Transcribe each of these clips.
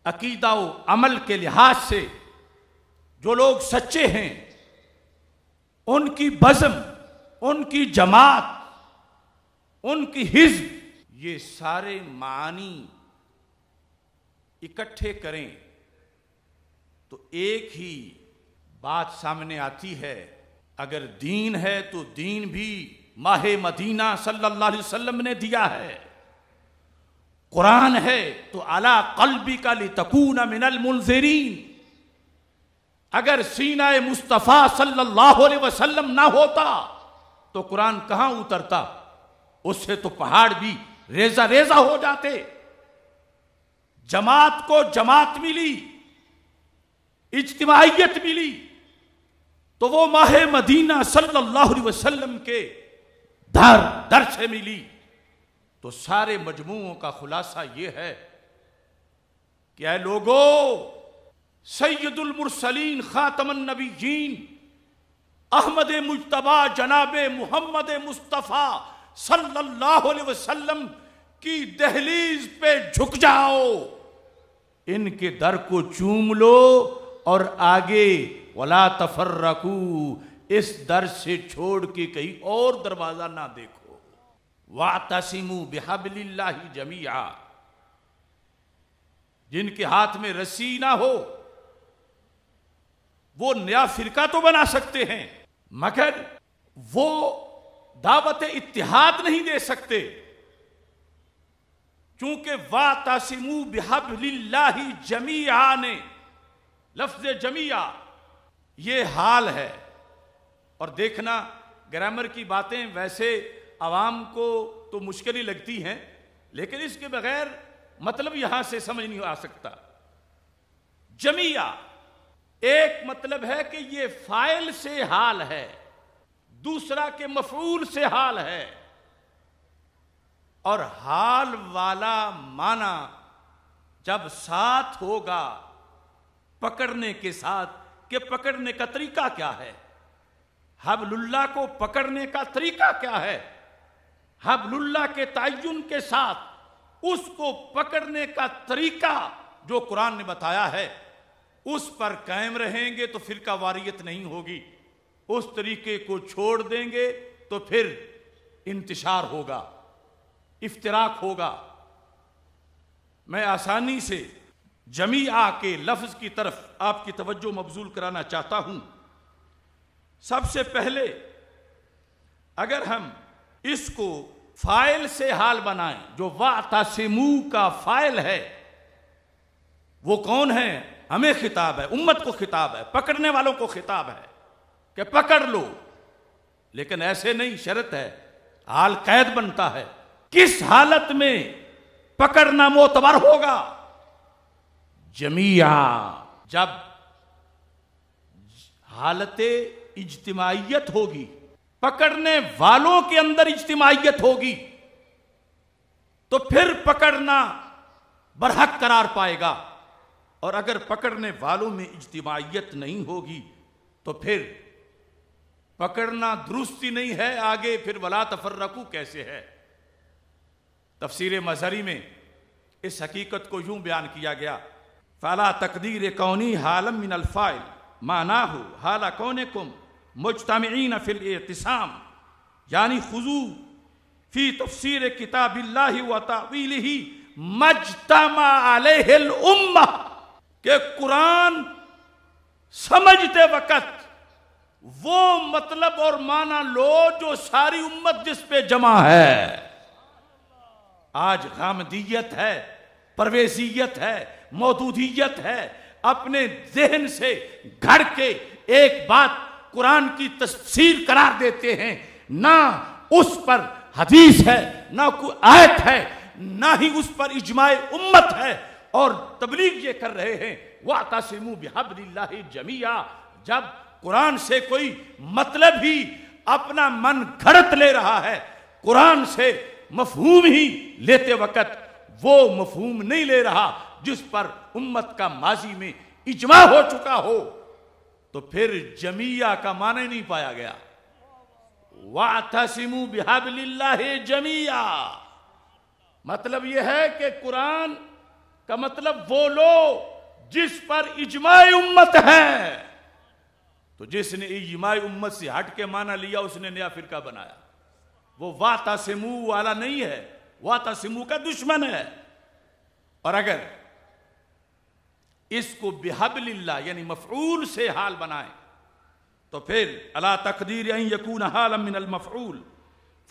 अकीदा व अमल के लिहाज से जो लोग सच्चे हैं, उनकी बज़्म, उनकी जमात, उनकी हिज़्ब, ये सारे मानी इकट्ठे करें तो एक ही बात सामने आती है। अगर दीन है तो दीन भी माहे मदीना सल्लल्लाहु अलैहि वसल्लम ने दिया है। कुरान है तो अला क़ल्बिका लितकूना मिनल मुनज़िरीन। अगर सीना मुस्तफ़ा सल्लल्लाहु अलैहि वसल्लम ना होता तो कुरान कहां उतरता? उससे तो पहाड़ भी रेजा रेजा हो जाते। जमात को जमात मिली, इज्तिमाइयत मिली, तो वो माहे मदीना सल्लल्लाहु अलैहि वसल्लम के दर से मिली। तो सारे मजमूओं का खुलासा ये है कि ऐ लोगो, सैयदुल मुरसलीन खातमुन नबिय्यीन अहमद मुज्तबा जनाबे मुहम्मद मुस्तफ़ा सल्लल्लाहु अलैहि वसल्लम की दहलीज पे झुक जाओ, इनके दर को चूम लो और आगे वला तफर्रकू, इस दर से छोड़ के कहीं और दरवाजा ना देखो। वातसिमू बिहब्लिल्लाहि जमीआ, जिनके हाथ में रस्सी ना हो वो नया फिरका तो बना सकते हैं, मगर वो दावत इत्तिहाद नहीं दे सकते। चूंकि वातसिमू बिहब्लिल्लाहि जमीआ ने लफ्ज जमीआ ये हाल है। और देखना, ग्रामर की बातें वैसे आवाम को तो मुश्किल ही लगती हैं, लेकिन इसके बगैर मतलब यहां से समझ नहीं आ सकता। जमीया एक मतलब है कि ये फाइल से हाल है, दूसरा के मफूल से हाल है। और हाल वाला माना जब साथ होगा पकड़ने के साथ, कि पकड़ने का तरीका क्या है, हबलुल्लाह को पकड़ने का तरीका क्या है, हबलुल्लाह के तय्युन के साथ उसको पकड़ने का तरीका जो कुरान ने बताया है, उस पर कायम रहेंगे तो फिरका वारियत नहीं होगी। उस तरीके को छोड़ देंगे तो फिर इंतशार होगा, इफ्तिराक होगा। मैं आसानी से जमीआ के लफ्ज की तरफ आपकी तवज्जो मबजूल कराना चाहता हूं। सबसे पहले अगर हम इसको फाइल से हाल बनाएं, जो वातसिमू का फाइल है, वो कौन है? हमें खिताब है, उम्मत को खिताब है, पकड़ने वालों को खिताब है कि पकड़ लो। लेकिन ऐसे नहीं, शर्त है, हाल कैद बनता है। किस हालत में पकड़ना मोतबर होगा? जमीया, जब हालते इज्तिमाइयत होगी, पकड़ने वालों के अंदर इज्तिमाइयत होगी, तो फिर पकड़ना बरहक करार पाएगा। और अगर पकड़ने वालों में इज्तिमाइयत नहीं होगी तो फिर पकड़ना दुरुस्ती नहीं है। आगे फिर वला तफर्रकू कैसे है? तफसीर मज़हरी में इस हकीकत को यूं बयान किया गया, फला तकदीर कौनी हालम मिनल फाइल माना हो हाला कौनकुम मुज्तमिईन फिल इत्तिसाम, यानी खुजू फी तफसीर किताबिल्लाहि व तावीलिही मज्तमा अलैहिल उम्मा, के कुरान समझते वक्त वो मतलब और माना लो जो सारी उम्मत जिस पे जमा है। आज गामदियत है, परवेजियत है, मौदूदियत है, अपने जहन से घड़ के एक बात कुरान की तफसीर करार देते हैं, ना उस पर हदीस है, ना कोई आयत है, ना ही उस पर इजमाए उम्मत है, और तबलीग ये कर रहे हैं वातसिमू बिहब्लिल्लाहि जमीआ। जब कुरान से कोई मतलब ही अपना मन घड़त ले रहा है, कुरान से मफहूम ही लेते वक्त वो मफहूम नहीं ले रहा जिस पर उम्मत का माजी में इजमा हो चुका हो, तो फिर जमीया का माने नहीं पाया गया। वातसिमू बिहब्लिल्लाहि जमीआ मतलब यह है कि कुरान का मतलब वो लोग जिस पर इजमाई उम्मत है। तो जिसने इजमाई उम्मत से हट के माना लिया उसने नया फिरका बनाया। वो वातासिमू वाला नहीं है, वातासिमू का दुश्मन है। और अगर इसको बिहबलिल्लाह यानी मफऊल से हाल बनाए तो फिर अला तकदीर अन यकून हालम मिनल मफऊल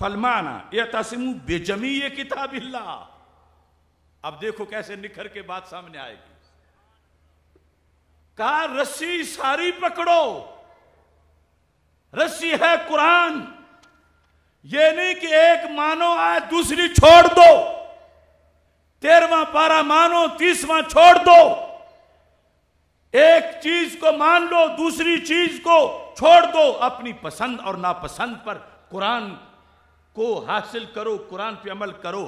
फलमाना यतसिमू बेजमी किताबिल्लाह। अब देखो कैसे निखर के बात सामने आएगी। कहा रस्सी सारी पकड़ो, रस्सी है कुरान। ये नहीं कि एक मानो आज दूसरी छोड़ दो, 13वां पारा मानो 30वां छोड़ दो। एक चीज को मान लो, दूसरी चीज को छोड़ दो। अपनी पसंद और नापसंद पर कुरान को हासिल करो, कुरान पे अमल करो।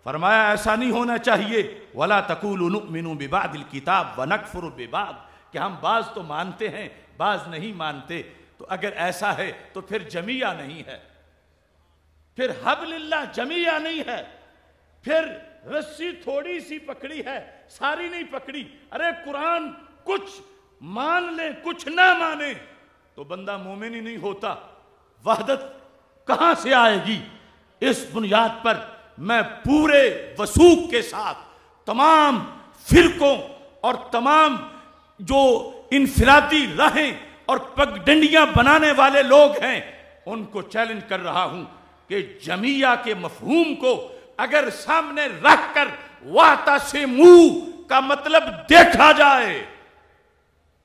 फरमाया ऐसा नहीं होना चाहिए। वला तकूलू नुमिनु बिबादिल किताब व नकफुरु बिबाद, कि हम बाज तो मानते हैं बाज नहीं मानते। तो अगर ऐसा है तो फिर जमिया नहीं है, फिर हबलिल्लाह जमिया नहीं है, फिर रस्सी थोड़ी सी पकड़ी है, सारी नहीं पकड़ी। अरे कुरान कुछ मान ले कुछ ना माने तो बंदा मोमिन ही नहीं होता। वहदत कहां से आएगी? इस बुनियाद पर मैं पूरे वसूख के साथ तमाम फिरकों और तमाम जो इनफिरादी राहें और पगडंडियां बनाने वाले लोग हैं उनको चैलेंज कर रहा हूं कि जमिया के मफहूम को अगर सामने रखकर वाता से मुंह का मतलब देखा जाए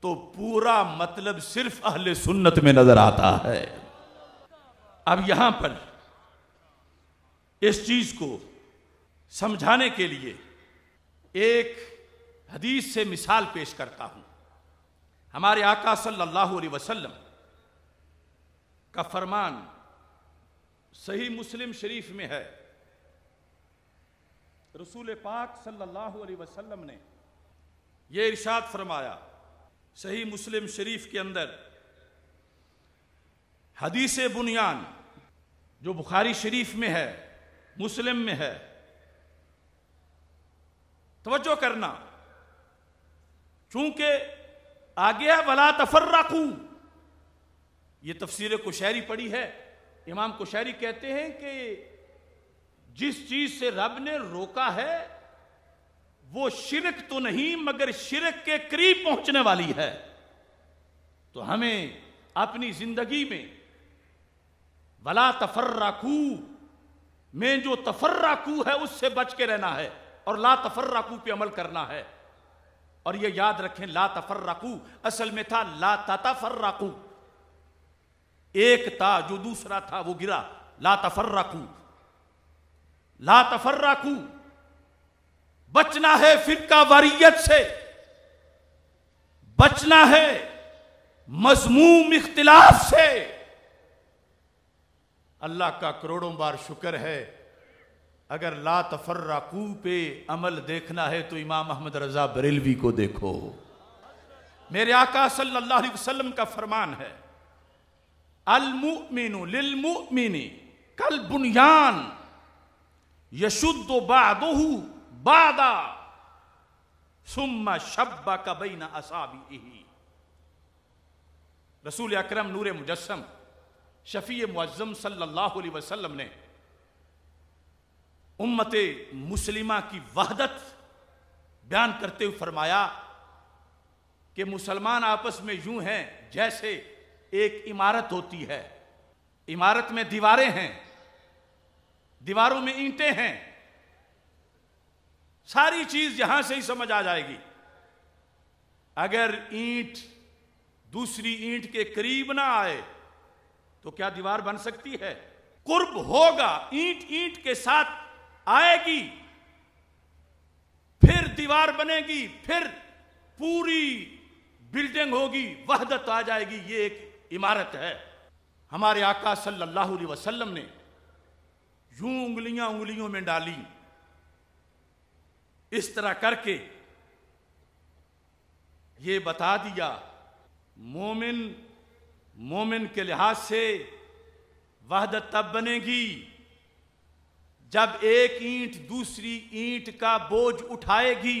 तो पूरा मतलब सिर्फ अहले सुन्नत में नजर आता है। अब यहां पर इस चीज को समझाने के लिए एक हदीस से मिसाल पेश करता हूं। हमारे आका सल्लल्लाहु अलैहि वसल्लम का फरमान सही मुस्लिम शरीफ में है। रसूल पाक सल्लल्लाहु अलैहि वसल्लम ने यह इरशाद फरमाया सही मुस्लिम शरीफ के अंदर, हदीस बुनियान जो बुखारी शरीफ में है, मुस्लिम में है। तवज्जो करना, चूंकि आगे है वला तफर्रकू, ये तफसीर कुशैरी पढ़ी है। इमाम कुशैरी कहते हैं कि जिस चीज से रब ने रोका है वो शिरक तो नहीं मगर शिरक के करीब पहुंचने वाली है। तो हमें अपनी जिंदगी में वला तफर्रकू में जो तफर्रकू है उससे बच के रहना है और ला तफर्रकू पे अमल करना है। और ये याद रखें, ला तफर्रकू असल में था ला ततफर्रकू, एक था जो दूसरा था वो गिरा, ला तफर्रकू। ला तफर्रकू बचना है फिरका वारियत से, बचना है मज़मूम इख्तिलाफ से। अल्लाह का करोड़ों बार शुक्र है, अगर ला तफर्रकू पे अमल देखना है तो इमाम अहमद रजा बरेलवी को देखो। मेरे आका सल्लल्लाहु अलैहि वसल्लम का फरमान है, अल मुमिनु लिल मुमिनी कल बुनियान यशुद्दु बादुहु बादा सुम्मा शब्बा का बैना असाबिही। रसूल अकरम नूर मुजस्सम शफी मुअज्जम सल्लल्लाहु अलैहि वसल्लम ने उम्मते मुस्लिमा की वहदत बयान करते हुए फरमाया कि मुसलमान आपस में यूं हैं जैसे एक इमारत होती है, इमारत में दीवारें हैं, दीवारों में ईंटें हैं। सारी चीज यहां से ही समझ आ जाएगी। अगर ईंट दूसरी ईंट के करीब ना आए तो क्या दीवार बन सकती है? कुर्ब होगा, ईंट ईंट के साथ आएगी, फिर दीवार बनेगी, फिर पूरी बिल्डिंग होगी, वहदत आ जाएगी। ये एक इमारत है। हमारे आका सल्लल्लाहु अलैहि वसल्लम ने यूं उंगलियां उंगलियों में डाली, इस तरह करके ये बता दिया मोमिन मोमिन के लिहाज से वहदत तब बनेगी जब एक ईंट दूसरी ईंट का बोझ उठाएगी,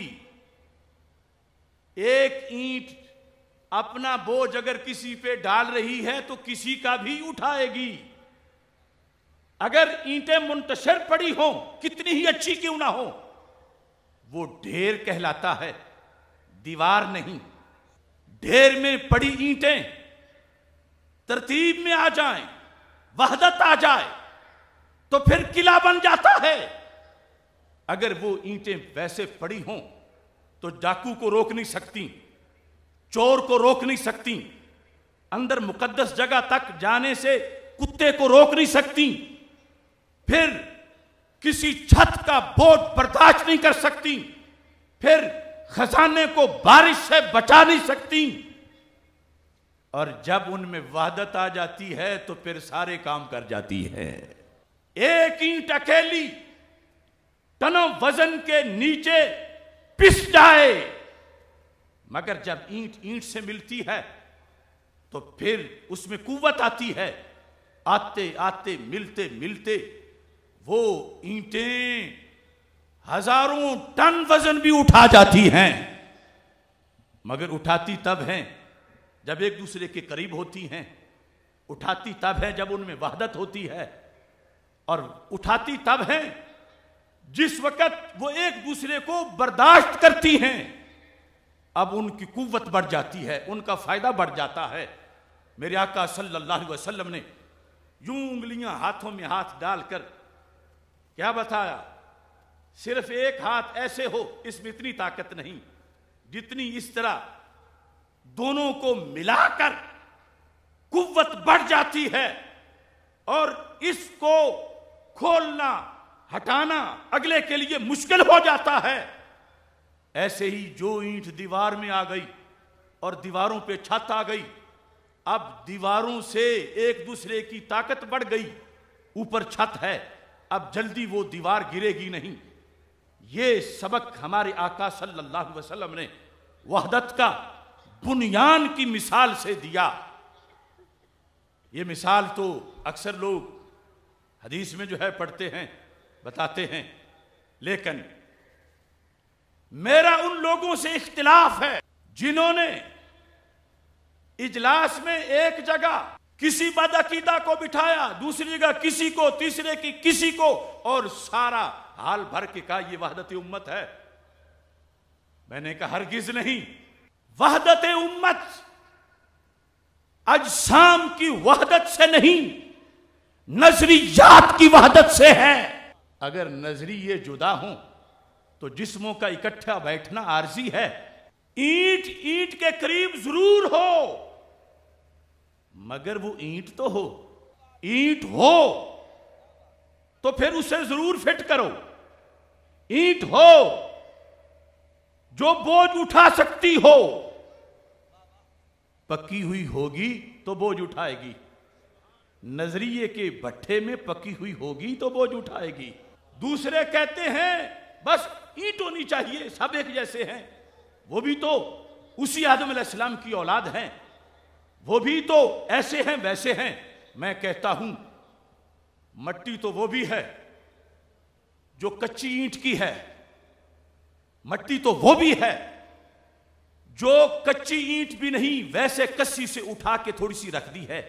एक ईंट अपना बोझ अगर किसी पे डाल रही है तो किसी का भी उठाएगी। अगर ईंटें मुंतशिर पड़ी हों, कितनी ही अच्छी क्यों ना हो, वो ढेर कहलाता है, दीवार नहीं। ढेर में पड़ी ईंटें तरतीब में आ जाएं, वहदत आ जाए तो फिर किला बन जाता है। अगर वो ईंटें वैसे पड़ी हों तो डाकू को रोक नहीं सकती, चोर को रोक नहीं सकती, अंदर मुकद्दस जगह तक जाने से कुत्ते को रोक नहीं सकती, फिर किसी छत का बोझ बर्दाश्त नहीं कर सकती, फिर खजाने को बारिश से बचा नहीं सकती। और जब उनमें वहदत आ जाती है तो फिर सारे काम कर जाती है। एक ईंट अकेली टनों वजन के नीचे पिस जाए, मगर जब ईंट ईंट से मिलती है तो फिर उसमें कुव्वत आती है। आते आते मिलते मिलते वो ईंटें हजारों टन वजन भी उठा जाती हैं, मगर उठाती तब हैं जब एक दूसरे के करीब होती हैं, उठाती तब है जब उनमें वहदत होती है, और उठाती तब है जिस वक्त वो एक दूसरे को बर्दाश्त करती हैं। अब उनकी कुव्वत बढ़ जाती है, उनका फायदा बढ़ जाता है। मेरे आका सल्लल्लाहु अलैहि वसल्लम ने यूं उंगलियां हाथों में हाथ डालकर क्या बताया, सिर्फ एक हाथ ऐसे हो, इसमें इतनी ताकत नहीं जितनी इस तरह दोनों को मिलाकर कुव्वत बढ़ जाती है, और इसको खोलना हटाना अगले के लिए मुश्किल हो जाता है। ऐसे ही जो ईंट दीवार में आ गई और दीवारों पे छत आ गई, अब दीवारों से एक दूसरे की ताकत बढ़ गई, ऊपर छत है, अब जल्दी वो दीवार गिरेगी नहीं। ये सबक हमारे आका सल्लल्लाहु अलैहि वसल्लम ने वहदत का बुनियान की मिसाल से दिया। ये मिसाल तो अक्सर लोग हदीस में जो है पढ़ते हैं, बताते हैं, लेकिन मेरा उन लोगों से इख्तिलाफ है जिन्होंने इजलास में एक जगह किसी बदअकीदा को बिठाया, दूसरी जगह किसी को, तीसरे की किसी को, और सारा हाल भर के कहा ये वहदत उम्मत है। मैंने कहा हरगिज नहीं, वहदत उम्मत अजसाम की वहदत से नहीं, नजरियात की वहदत से है। अगर नजरिए जुदा हों तो जिस्मों का इकट्ठा बैठना आरजी है। ईंट ईंट के करीब जरूर हो, मगर वो ईंट तो हो। ईंट हो तो फिर उसे जरूर फिट करो। ईंट हो जो बोझ उठा सकती हो, पकी हुई होगी तो बोझ उठाएगी। नजरिए के भट्ठे में पकी हुई होगी तो बोझ उठाएगी। दूसरे कहते हैं बस ईंट होनी चाहिए, सब एक जैसे हैं। वो भी तो उसी आदम अलैहिस्सलाम की औलाद हैं, वो भी तो ऐसे हैं वैसे हैं। मैं कहता हूं मट्टी तो वो भी है जो कच्ची ईंट की है, मट्टी तो वो भी है जो कच्ची ईंट भी नहीं वैसे कस्सी से उठा के थोड़ी सी रख दी है।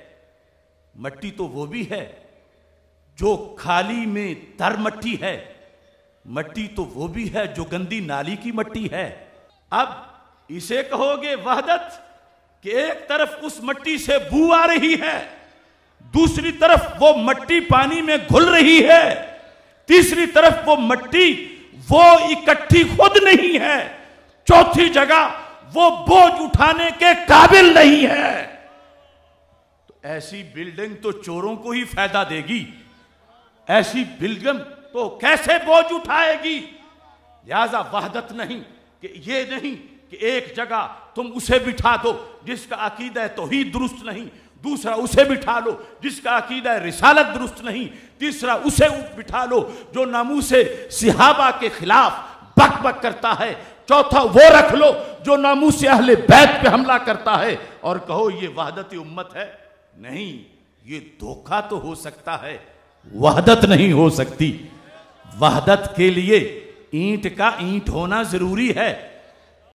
मट्टी तो वो भी है जो खाली में तर मट्टी है, मट्टी तो वो भी है जो गंदी नाली की मट्टी है। अब इसे कहोगे वहदत कि एक तरफ उस मट्टी से बू आ रही है, दूसरी तरफ वो मट्टी पानी में घुल रही है, तीसरी तरफ वो मट्टी वो इकट्ठी खुद नहीं है, चौथी जगह वो बोझ उठाने के काबिल नहीं है। तो ऐसी बिल्डिंग तो चोरों को ही फायदा देगी, ऐसी बिल्डिंग तो कैसे बोझ उठाएगी। लिहाजा वहदत नहीं कि ये नहीं कि एक जगह तुम उसे बिठा दो जिसका अकीदा तौहीद दुरुस्त नहीं, दूसरा उसे बिठा लो जिसका अकीदा रिसालत दुरुस्त नहीं, तीसरा उसे बिठा लो जो नामूसे सिहाबा के खिलाफ बक बक करता है, चौथा वो रख लो जो नामूसे अहले बैत पे हमला करता है, और कहो ये वहदत उम्मत है। नहीं, ये धोखा तो हो सकता है, वहदत नहीं हो सकती। वहदत के लिए ईंट का ईंट होना जरूरी है।